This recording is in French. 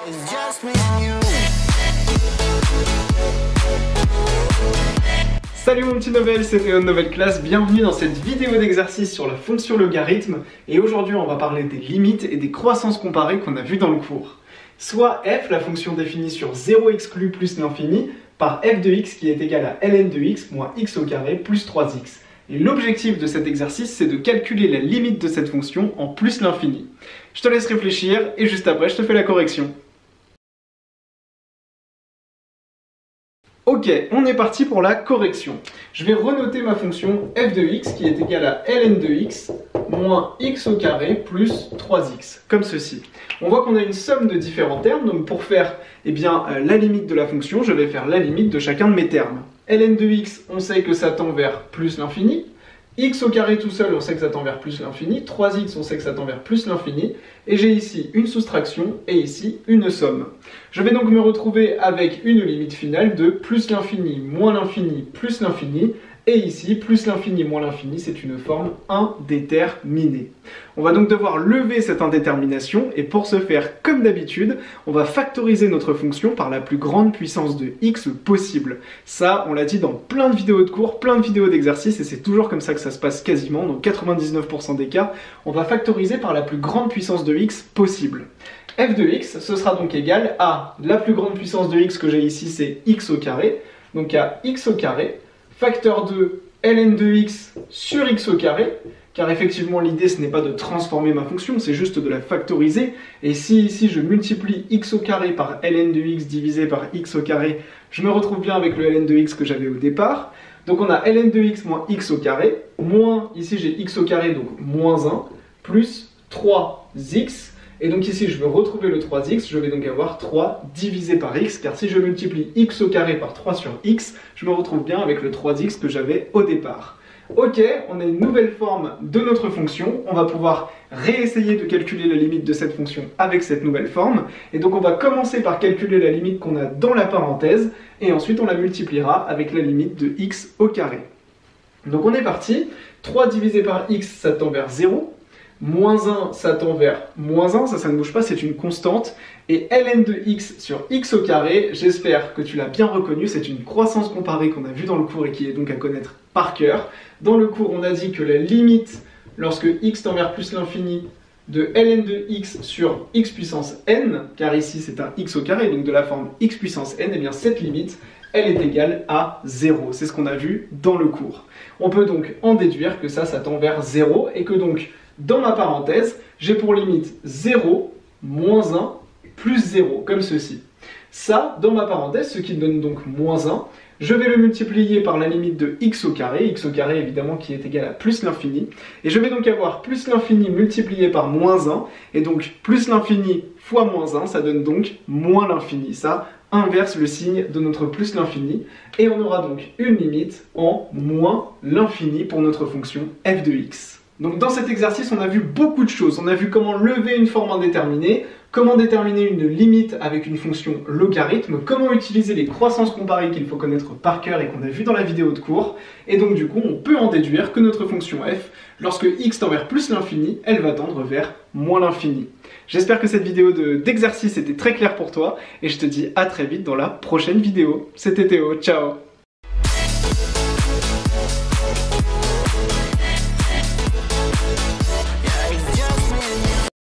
It's just me and you. Salut mon petit Novel, c'est Théo de Novel Class, bienvenue dans cette vidéo d'exercice sur la fonction logarithme. Et aujourd'hui on va parler des limites et des croissances comparées qu'on a vues dans le cours. Soit f, la fonction définie sur 0 exclu plus l'infini, par f de x qui est égal à ln de x moins x au carré plus 3x. Et l'objectif de cet exercice, c'est de calculer la limite de cette fonction en plus l'infini. Je te laisse réfléchir et juste après, je te fais la correction. Ok, on est parti pour la correction. Je vais renoter ma fonction f de x qui est égale à ln de x moins x au carré plus 3x, comme ceci. On voit qu'on a une somme de différents termes, donc pour faire la limite de la fonction, je vais faire la limite de chacun de mes termes. Ln de x, on sait que ça tend vers plus l'infini. X au carré tout seul, on sait que ça tend vers plus l'infini. 3x, on sait que ça tend vers plus l'infini. Et j'ai ici une soustraction et ici une somme. Je vais donc me retrouver avec une limite finale de plus l'infini moins l'infini plus l'infini. Et ici, plus l'infini moins l'infini, c'est une forme indéterminée. On va donc devoir lever cette indétermination, et pour ce faire, comme d'habitude, on va factoriser notre fonction par la plus grande puissance de x possible. Ça, on l'a dit dans plein de vidéos de cours, plein de vidéos d'exercices, et c'est toujours comme ça que ça se passe quasiment, dans 99% des cas, on va factoriser par la plus grande puissance de x possible. F de x, ce sera donc égal à la plus grande puissance de x que j'ai ici, c'est x au carré, donc à x au carré, facteur de ln de x sur x au carré, car effectivement l'idée ce n'est pas de transformer ma fonction, c'est juste de la factoriser, et si ici je multiplie x au carré par ln de x divisé par x au carré, je me retrouve bien avec le ln de x que j'avais au départ, donc on a ln de x moins x au carré, moins, ici j'ai x au carré, donc moins 1, plus 3x, et donc ici je veux retrouver le 3x, je vais donc avoir 3 divisé par x, car si je multiplie x au carré par 3 sur x, je me retrouve bien avec le 3x que j'avais au départ. Ok, on a une nouvelle forme de notre fonction, on va pouvoir réessayer de calculer la limite de cette fonction avec cette nouvelle forme, et donc on va commencer par calculer la limite qu'on a dans la parenthèse, et ensuite on la multipliera avec la limite de x au carré. Donc on est parti, 3 divisé par x ça tend vers 0, moins 1, ça tend vers moins 1, ça ne bouge pas, c'est une constante. Et ln de x sur x au carré, j'espère que tu l'as bien reconnu, c'est une croissance comparée qu'on a vue dans le cours et qui est donc à connaître par cœur. Dans le cours, on a dit que la limite, lorsque x tend vers plus l'infini, de ln de x sur x puissance n, car ici c'est un x au carré, donc de la forme x puissance n, et bien cette limite, elle est égale à 0. C'est ce qu'on a vu dans le cours. On peut donc en déduire que ça tend vers 0, et que donc, dans ma parenthèse, j'ai pour limite 0, moins 1, plus 0, comme ceci. Ça, dans ma parenthèse, ce qui donne donc moins 1, je vais le multiplier par la limite de x au carré évidemment qui est égal à plus l'infini, et je vais donc avoir plus l'infini multiplié par moins 1, et donc plus l'infini fois moins 1, ça donne donc moins l'infini. Ça inverse le signe de notre plus l'infini, et on aura donc une limite en moins l'infini pour notre fonction f de x. Donc dans cet exercice, on a vu beaucoup de choses. On a vu comment lever une forme indéterminée, comment déterminer une limite avec une fonction logarithme, comment utiliser les croissances comparées qu'il faut connaître par cœur et qu'on a vu dans la vidéo de cours. Et donc du coup, on peut en déduire que notre fonction f, lorsque x tend vers plus l'infini, elle va tendre vers moins l'infini. J'espère que cette vidéo d'exercice était très claire pour toi, et je te dis à très vite dans la prochaine vidéo. C'était Théo, ciao!